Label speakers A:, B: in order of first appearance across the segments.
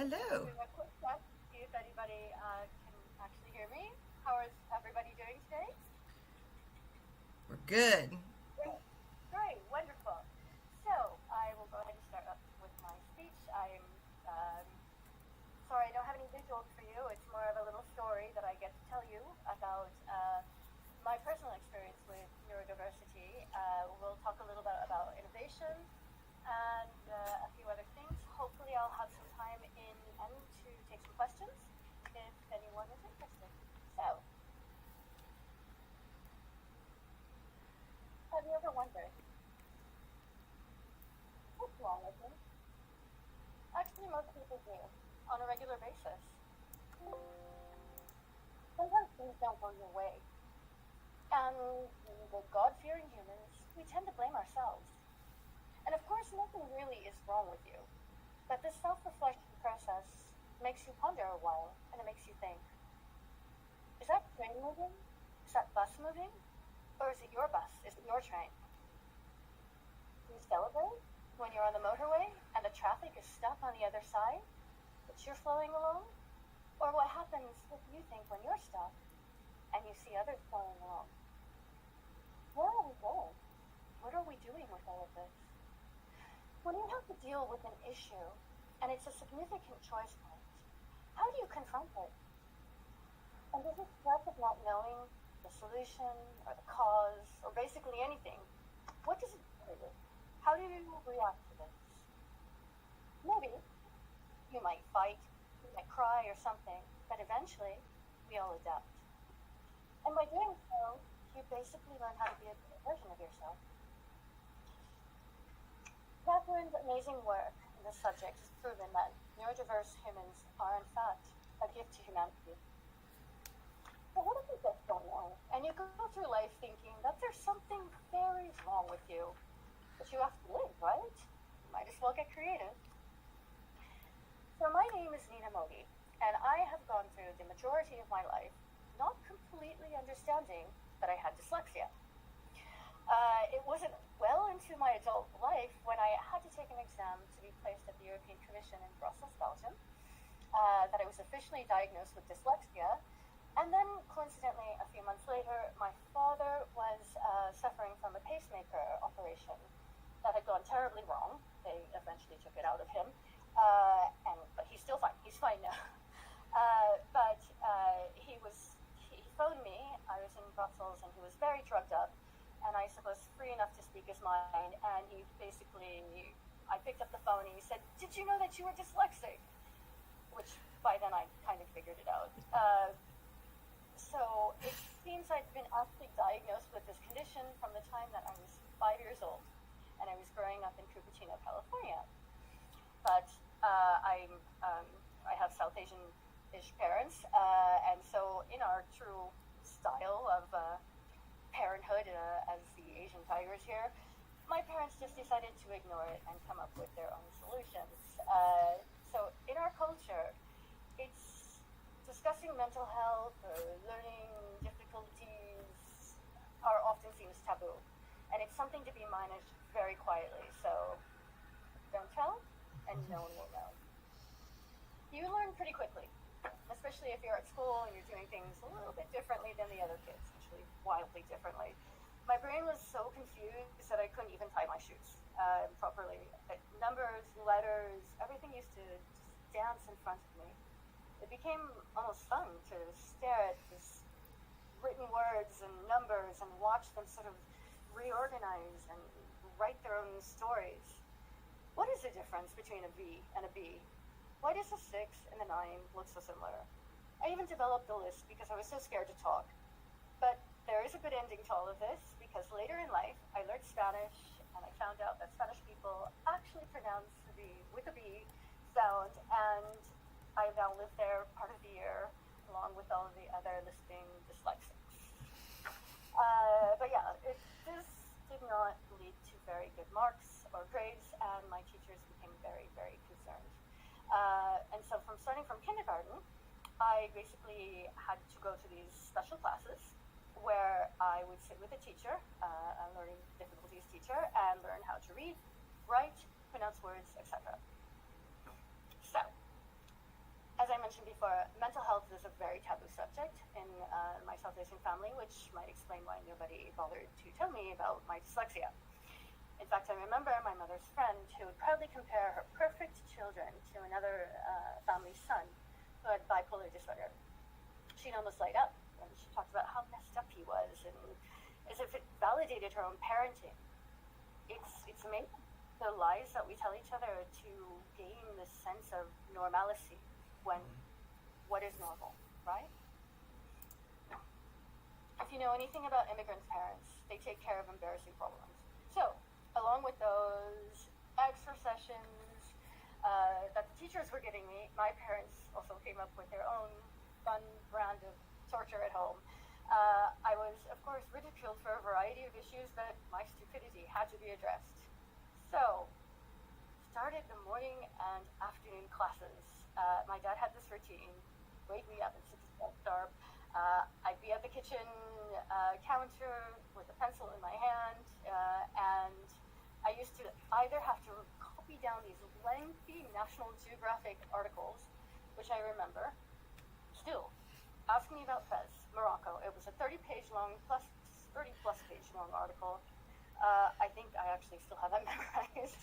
A: Hello.
B: Do a quick test to see if anybody can actually hear me. How is everybody doing today?
A: We're good.
B: Great, great, wonderful. So I will go ahead and start up with my speech. I'm sorry I don't have any visuals for you. It's more of a little story that I get to tell you about my personal experience with neurodiversity. We'll talk a little bit about innovation and a few other things. Hopefully I'll have some time in the end to take some questions if anyone is interested. So, have you ever wondered what's wrong with me? Actually, most people do on a regular basis. Sometimes things don't go your way. And the God-fearing humans, we tend to blame ourselves. And of course, nothing really is wrong with you. But this self-reflection process makes you ponder a while, and it makes you think, is that train moving? Is that bus moving? Or is it your bus? Is it your train? Do you celebrate when you're on the motorway and the traffic is stuck on the other side, but you're flowing along? Or what happens if you think when you're stuck and you see others flowing along? Where are we going? What are we doing with all of this? When you have to deal with an issue and it's a significant choice point, how do you confront it? And does it stress of not knowing the solution or the cause or basically anything? What does it do to you? How do you react to this? Maybe you might fight, you might cry or something, but eventually we all adapt. And by doing so, you basically learn how to be a better version of yourself. Catherine's amazing work in this subject has proven that neurodiverse humans are in fact a gift to humanity. But what if you just don't know? And you go through life thinking that there's something very wrong with you. But you have to live, right? You might as well get creative. So my name is Nina Modi, and I have gone through the majority of my life not completely understanding that I had dyslexia. It wasn't well into my adult life when I had to take an exam to be placed at the European Commission in Brussels, Belgium, that I was officially diagnosed with dyslexia. And then, coincidentally, a few months later, my father was suffering from a pacemaker operation that had gone terribly wrong. They eventually took it out of him, but he's still fine. He's fine now. But he phoned me. I was in Brussels, and he was very drugged up, and I suppose free enough to speak his mind. And I picked up the phone, and he said, "Did you know that you were dyslexic?" Which by then I kind of figured it out. So it seems I've been actually diagnosed with this condition from the time that I was 5 years old, and I was growing up in Cupertino, California. But I have South Asian-ish parents, and so in our true style of parenthood, as the Asian tigers here, my parents just decided to ignore it and come up with their own solutions. So in our culture, it's discussing mental health or learning difficulties are often seen as taboo, and it's something to be managed very quietly. So don't tell, and no one will know. You learn pretty quickly, especially if you're at school and you're doing things a little bit differently than the other kids, actually wildly differently. My brain was so confused that I couldn't even tie my shoes properly. Numbers, letters, everything used to just dance in front of me. It became almost fun to stare at these written words and numbers and watch them sort of reorganize and write their own stories. What is the difference between a V and a B? Why does the 6 and the 9 look so similar? I even developed a list because I was so scared to talk. But there is a good ending to all of this, because later in life I learned Spanish, and I found out that Spanish people actually pronounce the B with a B sound, and I now live there part of the year along with all of the other lisping dyslexics. But yeah, this did not lead to very good marks or grades, and my teachers became very, very concerned. And so starting from kindergarten, I basically had to go to these special classes where I would sit with a teacher, a learning difficulties teacher, and learn how to read, write, pronounce words, etc. So very taboo subject in my South Asian family, which might explain why nobody bothered to tell me about my dyslexia. In fact, I remember my mother's friend who would proudly compare her perfect children to another family's son who had bipolar disorder. She'd almost light up when she talked about how messed up he was, and as if it validated her own parenting. It's amazing the lies that we tell each other to gain this sense of normalcy when what is normal, right? If you know anything about immigrants' parents, they take care of embarrassing problems. So, along with those extra sessions that the teachers were giving me, my parents also came up with their own fun brand of torture at home. I was, of course, ridiculed for a variety of issues that my stupidity had to be addressed. So, started the morning and afternoon classes. My dad had this routine, wake me up at 6 o'clock sharp. I'd be at the kitchen counter with a pencil in my hand, and I used to either have to copy down these lengthy National Geographic articles, which I remember, still, asking me about Fez, Morocco. It was a 30 page long page long article. I think I actually still have that memorized.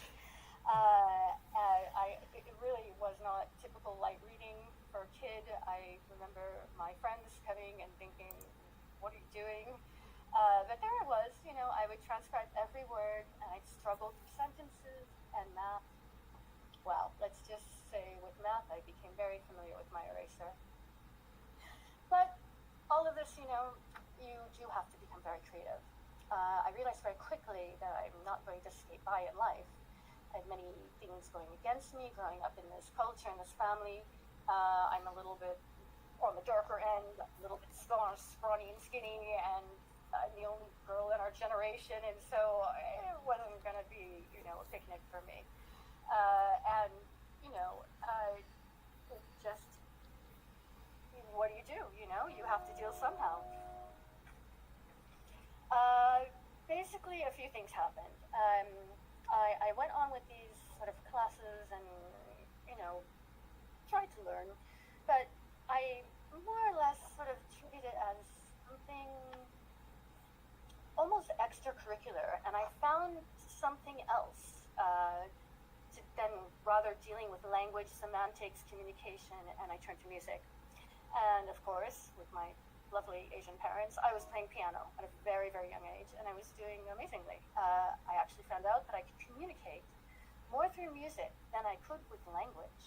B: It really was not typical light reading for a kid. I remember my friends coming and thinking, what are you doing? But there I was, I would transcribe every word, and I'd struggle through sentences and math. Well, let's just say with math, I became very familiar with my eraser. But all of this, you do have to become very creative. I realized very quickly that I'm not going to skate by in life. I had many things going against me growing up in this culture, in this family. I'm a little bit on the darker end, a little bit scrawny and skinny, and I'm the only girl in our generation, and so it wasn't going to be, a picnic for me. And, just, what do? You have to deal somehow. Basically, a few things happened. I went on with these sort of classes and, tried to learn, but I more or less sort of treated it as something almost extracurricular, and I found something else to then rather dealing with language, semantics, communication, and I turned to music. And of course, with my lovely Asian parents, I was playing piano at a very, very young age, and I was doing amazingly. I actually found out that I could communicate more through music than I could with language.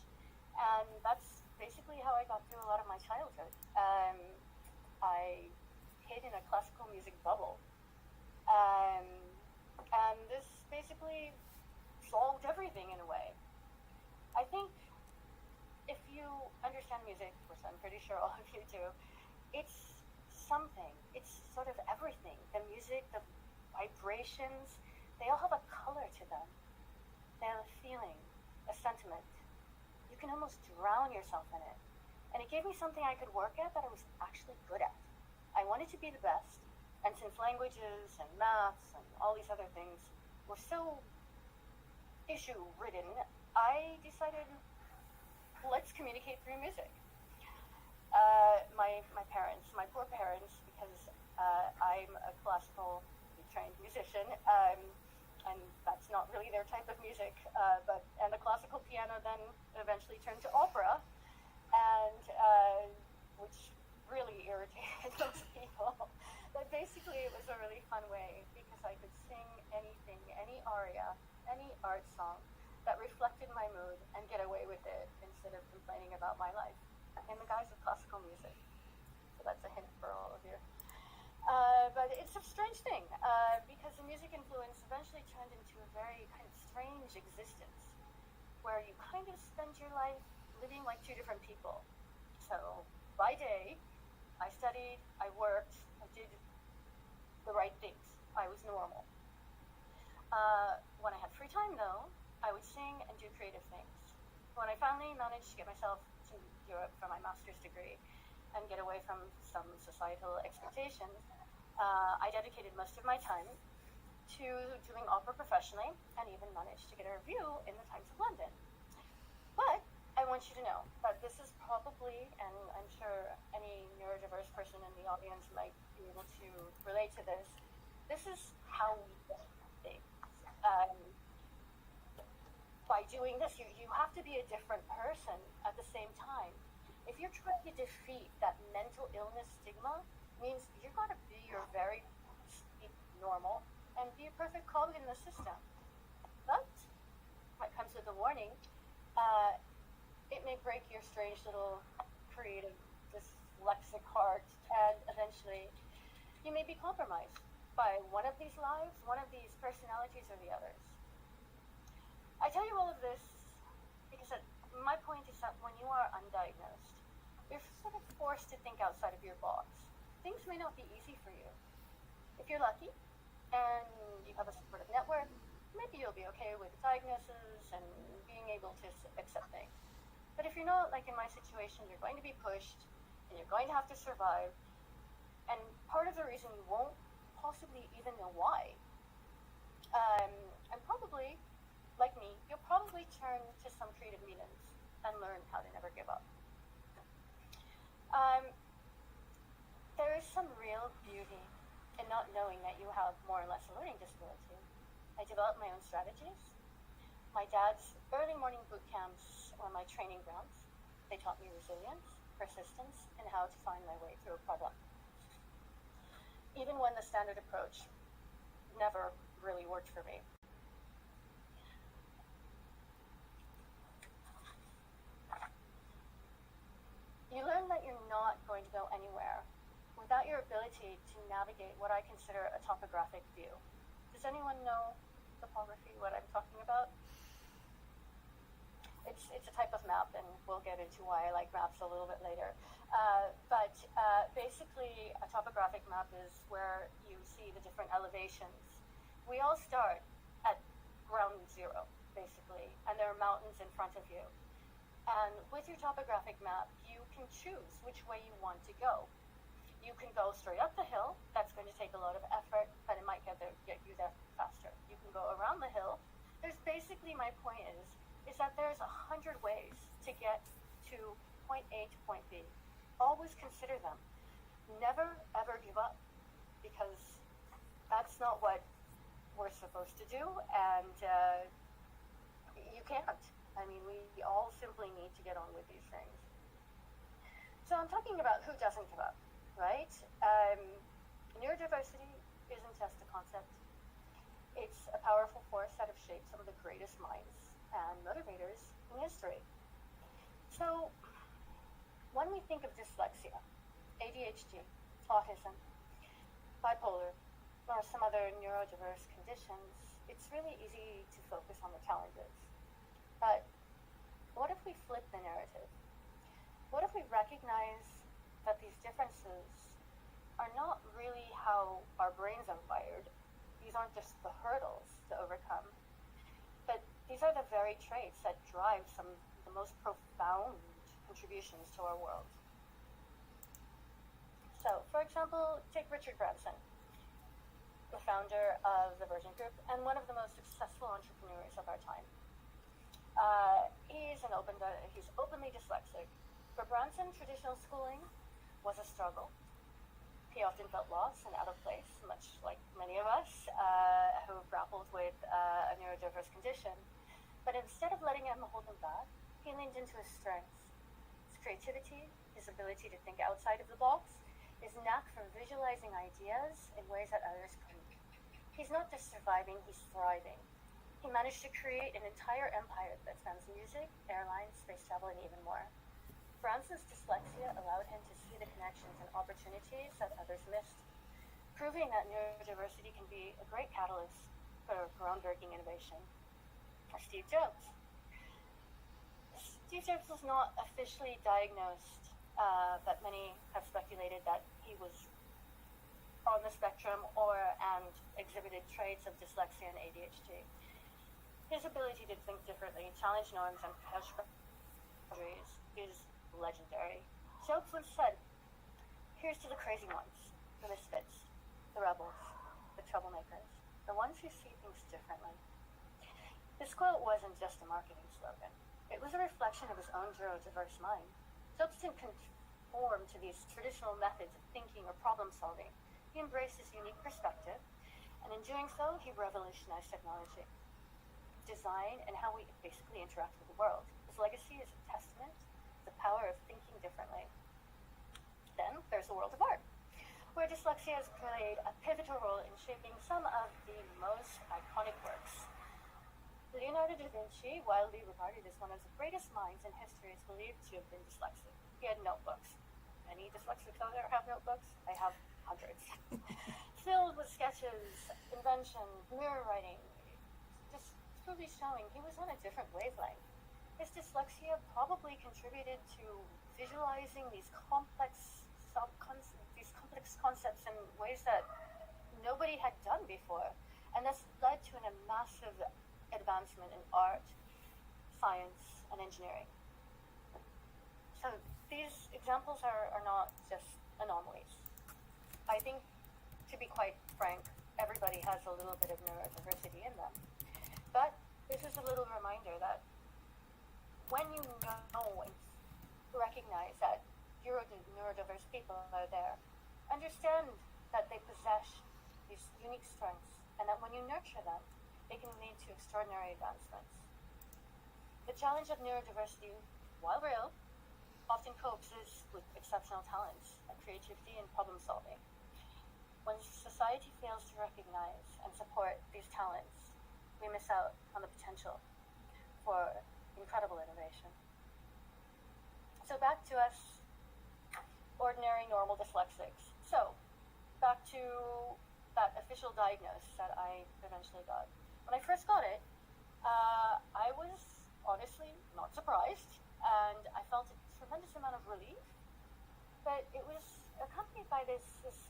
B: And that's basically how I got through a lot of my childhood. I hid in a classical music bubble. And this basically solved everything in a way. I think if you understand music, which I'm pretty sure all of you do, it's something. It's sort of everything. The music, the vibrations, they all have a color to them. They have a feeling, a sentiment. You can almost drown yourself in it. And it gave me something I could work at that I was actually good at. I wanted to be the best. And since languages and maths and all these other things were so issue-ridden, I decided, let's communicate through music. My parents, my poor parents, because I'm a classical trained musician, and that's not really their type of music, and the classical piano then eventually turned to opera, and which really irritated those people. But basically it was a really fun way, because I could sing anything, any aria, any art song that reflected my mood and get away with it instead of complaining about my life in the guise of classical music. So that's a hint for all of you. But it's a strange thing, because the music influence eventually turned into a very kind of strange existence, where you kind of spend your life living like two different people. So by day, I studied, I worked, I did the right things. I was normal. When I had free time, though, I would sing and do creative things. When I finally managed to get myself to Europe for my master's degree and get away from some societal expectations, I dedicated most of my time to doing opera professionally, and even managed to get a review in the Times of London. But I want you to know that this is probably, and I'm sure any neurodiverse person in the audience might be able to relate to this. This is how we get things. By doing this, you have to be a different person at the same time. If you're trying to defeat that mental illness stigma, means you've got to be your very normal and be a perfect cog in the system. But what comes with a warning, it may break your strange little creative dyslexic heart, and eventually you may be compromised by one of these lives, one of these personalities, or the others. I tell you all of this because my point is that when you are undiagnosed, you're sort of forced to think outside of your box. Things may not be easy for you. If you're lucky and you have a supportive network, maybe you'll be okay with the diagnosis and being able to accept things. But if you're not, like in my situation, you're going to be pushed and you're going to have to survive. And part of the reason you won't possibly even know why. And probably, like me, you'll probably turn to some creative mediums and learn how to never give up. There is some real beauty in not knowing that you have more or less a learning disability. I developed my own strategies. My dad's early morning boot camps were my training grounds. They taught me resilience, persistence, and how to find my way through a problem. Even when the standard approach never really worked for me. You learn that you're not going to go anywhere without your ability to navigate what I consider a topographic view. Does anyone know topography, what I'm talking about? It's a type of map, and we'll get into why I like maps a little bit later. But basically, a topographic map is where you see the different elevations. We all start at ground zero, basically, and there are mountains in front of you. And with your topographic map, you can choose which way you want to go. You can go straight up the hill. That's going to take a lot of effort, but it might get you there faster. You can go around the hill. There's basically, my point is that there's 100 ways to get to point A to point B. Always consider them. Never, ever give up, because that's not what we're supposed to do, and you can't. I mean, we all simply need to get on with these things. So I'm talking about who doesn't give up, right? Neurodiversity isn't just a concept. It's a powerful force that has shaped some of the greatest minds and motivators in history. So when we think of dyslexia, ADHD, autism, bipolar, or some other neurodiverse conditions, it's really easy to focus on the challenges. But what if we flip the narrative? What if we recognize that these differences are not really how our brains are wired? These aren't just the hurdles to overcome, but these are the very traits that drive some of the most profound contributions to our world. So, for example, take Richard Branson, the founder of the Virgin Group and one of the most successful entrepreneurs of our time. He's openly dyslexic. For Branson, traditional schooling was a struggle. He often felt lost and out of place, much like many of us who grappled with a neurodiverse condition. But instead of letting him hold him back, he leaned into his strengths. His creativity, his ability to think outside of the box, his knack for visualizing ideas in ways that others couldn't. He's not just surviving, he's thriving. He managed to create an entire empire that spans music, airlines, space travel, and even more. Branson's dyslexia allowed him to see the connections and opportunities that others missed, proving that neurodiversity can be a great catalyst for groundbreaking innovation. Steve Jobs. Steve Jobs was not officially diagnosed, but many have speculated that he was on the spectrum and exhibited traits of dyslexia and ADHD. His ability to think differently, challenge norms, and push boundaries is legendary. Jobs once said, "Here's to the crazy ones, the misfits, the rebels, the troublemakers, the ones who see things differently." This quote wasn't just a marketing slogan. It was a reflection of his own neurodiverse mind. Jobs didn't conform to these traditional methods of thinking or problem solving. He embraced his unique perspective, and in doing so, he revolutionized technology, design, and how we basically interact with the world. His legacy is a testament to the power of thinking differently. Then there's the world of art, where dyslexia has played a pivotal role in shaping some of the most iconic works. Leonardo da Vinci, widely regarded as one of the greatest minds in history, is believed to have been dyslexic. He had notebooks. Any dyslexics out there have notebooks? I have hundreds. Filled with sketches, inventions, mirror writing, just truly showing he was on a different wavelength. His dyslexia probably contributed to visualizing these complex concepts in ways that nobody had done before, and this led to a massive advancement in art, science, and engineering. So these examples are not just anomalies. I think, to be quite frank, everybody has a little bit of neurodiversity in them. But this is a little reminder that when you know and recognize that neurodiverse people are there, understand that they possess these unique strengths, and that when you nurture them, they can lead to extraordinary advancements. The challenge of neurodiversity, while real, often coexists with exceptional talents like creativity and problem solving. When society fails to recognize and support these talents, we miss out on the potential for incredible innovation. So back to us, ordinary, normal dyslexics. So, back to that official diagnosis that I eventually got. When I first got it, I was honestly not surprised, and I felt a tremendous amount of relief, but it was accompanied by this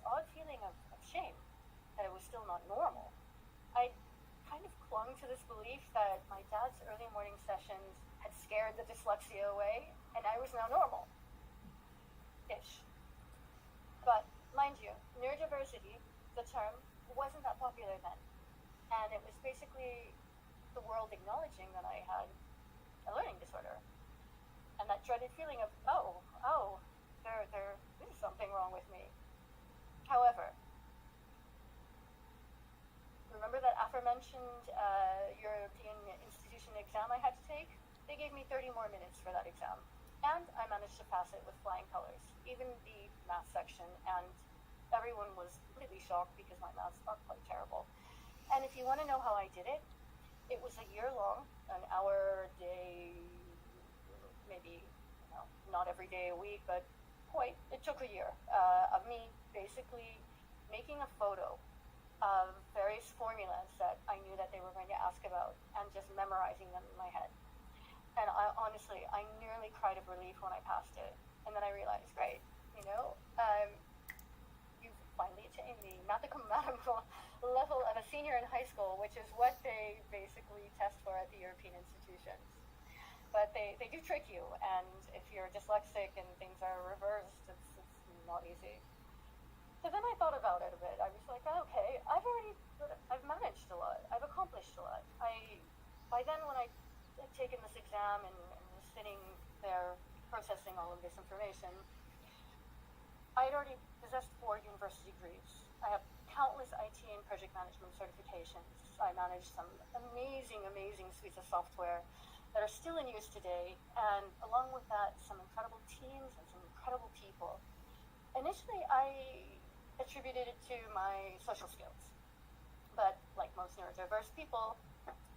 B: odd feeling of shame that it was still not normal. I kind of clung to this belief that my dad's early morning sessions had scared the dyslexia away, and I was now normal-ish. But mind you, neurodiversity, the term, wasn't that popular then. And it was basically the world acknowledging that I had a learning disorder. And that dreaded feeling of, there is something wrong with me. However, remember that aforementioned European institution exam I had to take? They gave me 30 more minutes for that exam. And I managed to pass it with flying colors, even the math section, and everyone was completely shocked because my maths are quite terrible. And if you want to know how I did it, it was a year-long, an hour a day, maybe not every day a week, but it took a year of me basically making a photo of various formulas that I knew that they were going to ask about and just memorizing them in my head. And honestly, I nearly cried of relief when I passed it. And then I realized, great, you've finally attained the mathematical level of a senior in high school, which is what they basically test for at the European institutions. But they do trick you, and if you're dyslexic and things are reversed, it's not easy. So then I thought about it a bit. I was like, okay, I've managed a lot. I've accomplished a lot. By then, when I had taken this exam and was sitting there processing all of this information, I had already possessed 4 university degrees. I have countless IT and project management certifications. I manage some amazing suites of software that are still in use today, and along with that, some incredible teams and some incredible people. Initially, I attributed it to my social skills, but like most neurodiverse people,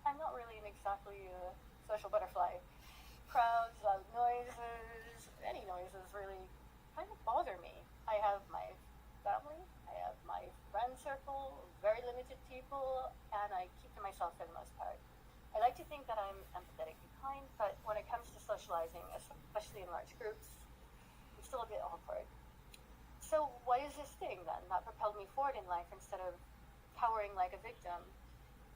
B: I'm not really exactly a social butterfly. Crowds, loud noises, any noises really kind of bother me. I have my family, I have my friend circle, very limited people, and I keep to myself for the most part. I like to think that I'm empathetic and kind, but when it comes to socializing, especially in large groups, I'm still a bit awkward. So what is this thing then that propelled me forward in life instead of cowering like a victim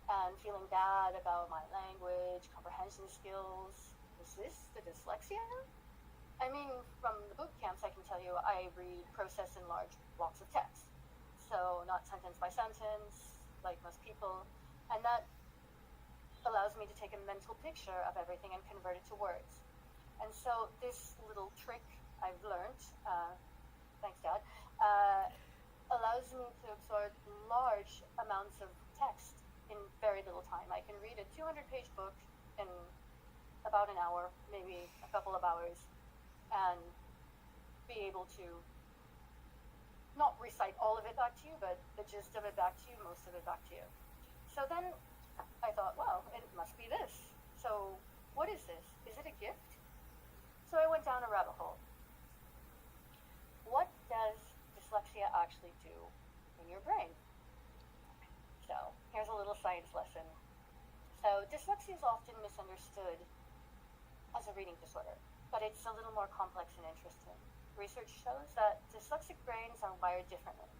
B: and feeling bad about my language, comprehension skills? Is this the dyslexia? I mean, from the boot camps, I can tell you I read, process in large blocks of text. So not sentence by sentence, like most people. And that allows me to take a mental picture of everything and convert it to words. And so this little trick I've learned, thanks Dad, uh, allows me to absorb large amounts of text in very little time. I can read a 200-page book in about an hour, maybe a couple of hours, and be able to not recite all of it back to you, but the gist of it back to you, most of it back to you. So then I thought, well, it must be this. So what is this? Is it a gift? So I went down a rabbit hole. What does dyslexia actually do in your brain? So here's a little science lesson. So dyslexia is often misunderstood as a reading disorder, but it's a little more complex and interesting. Research shows that dyslexic brains are wired differently,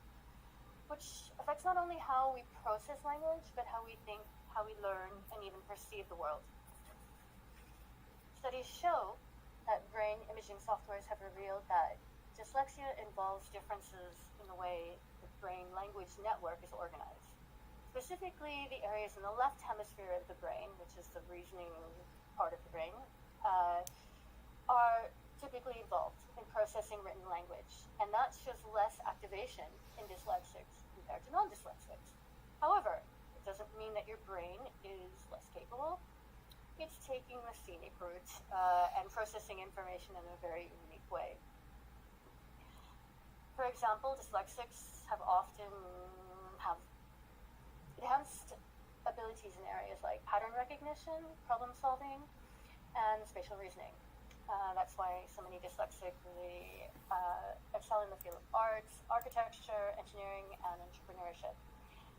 B: which affects not only how we process language, but how we think, how we learn, and even perceive the world. Studies show that brain imaging softwares have revealed that dyslexia involves differences in the way the brain-language network is organized. Specifically, the areas in the left hemisphere of the brain, which is the reasoning part of the brain, are typically involved in processing written language, and that shows less activation in dyslexics compared to non-dyslexics. However, it doesn't mean that your brain is less capable. It's taking the scenic route and processing information in a very unique way. For example, dyslexics often have enhanced abilities in areas like pattern recognition, problem solving, and spatial reasoning. That's why so many dyslexic really excel in the field of arts, architecture, engineering, and entrepreneurship.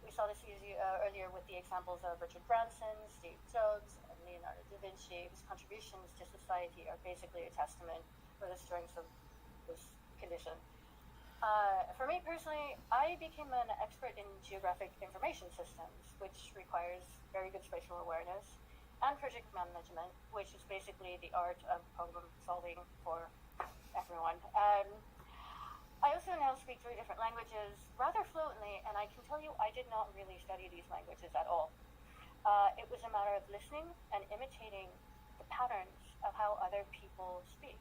B: We saw this earlier with the examples of Richard Branson, Steve Jobs, and Leonardo da Vinci, whose contributions to society are basically a testament for the strengths of this condition. For me personally, I became an expert in geographic information systems, which requires very good spatial awareness, and project management, which is basically the art of problem solving for everyone. I also now speak 3 different languages rather fluently, and I can tell you I did not really study these languages at all. It was a matter of listening and imitating the patterns of how other people speak.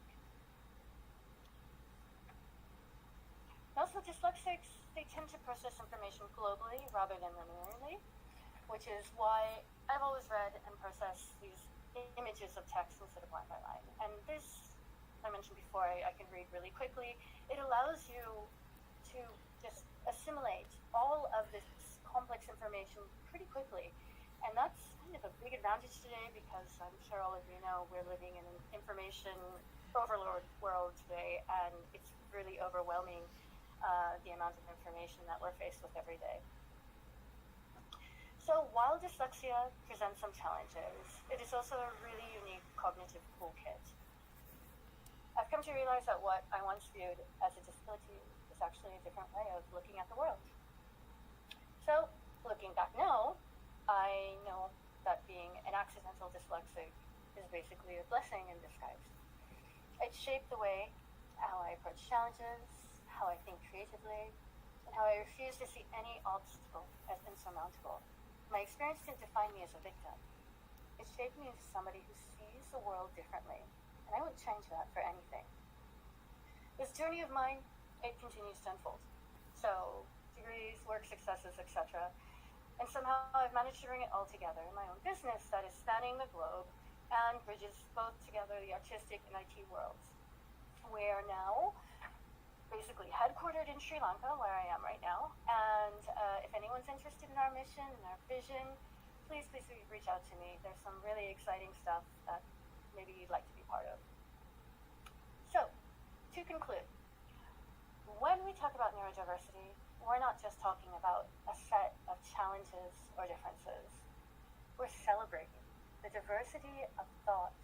B: Also, dyslexics, they tend to process information globally rather than linearly, which is why I've always read and processed these images of text instead of line by line. And this, I mentioned before, I can read really quickly. It allows you to just assimilate all of this complex information pretty quickly. And that's kind of a big advantage today because I'm sure all of you know we're living in an information overload world today, and it's really overwhelming the amount of information that we're faced with every day. So while dyslexia presents some challenges, it is also a really unique cognitive toolkit. I've come to realize that what I once viewed as a disability is actually a different way of looking at the world. So, looking back now, I know that being an accidental dyslexic is basically a blessing in disguise. It shaped the way how I approach challenges, how I think creatively, and how I refuse to see any obstacle as insurmountable. My experience didn't define me as a victim. It shaped me into somebody who sees the world differently, and I wouldn't change that for anything. This journey of mine, it continues to unfold. So, degrees, work successes, etc. And somehow I've managed to bring it all together in my own business that is spanning the globe and bridges both together the artistic and IT worlds. We are now basically headquartered in Sri Lanka, where I am right now, and if anyone's interested in our mission and our vision, please reach out to me. There's some really exciting stuff that maybe you'd like to be part of. So, to conclude, when we talk about neurodiversity, we're not just talking about a set of challenges or differences. We're celebrating the diversity of thought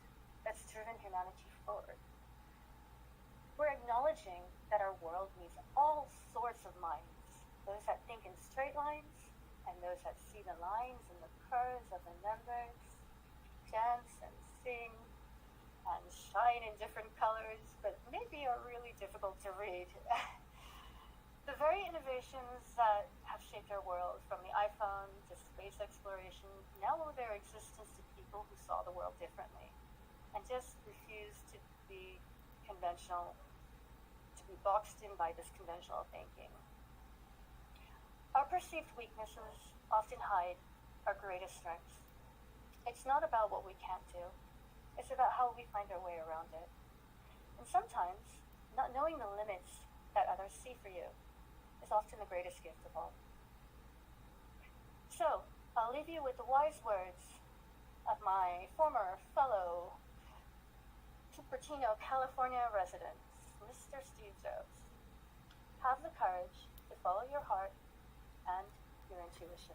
B: that's driven humanity forward. We're acknowledging that our world needs all sorts of minds, those that think in straight lines, and those that see the lines and the curves of the numbers, dance and sing, and shine in different colors, but maybe are really difficult to read. The very innovations that have shaped our world, from the iPhone to space exploration, now owe their existence to people who saw the world differently and just refused to be conventional to be boxed in by this conventional thinking. Our perceived weaknesses often hide our greatest strengths. It's not about what we can't do, it's about how we find our way around it. And sometimes, not knowing the limits that others see for you is often the greatest gift of all. So, I'll leave you with the wise words of my former fellow Cupertino, California resident, Mr. Steve Jobs. Have the courage to follow your heart and your intuition.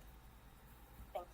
B: Thank you.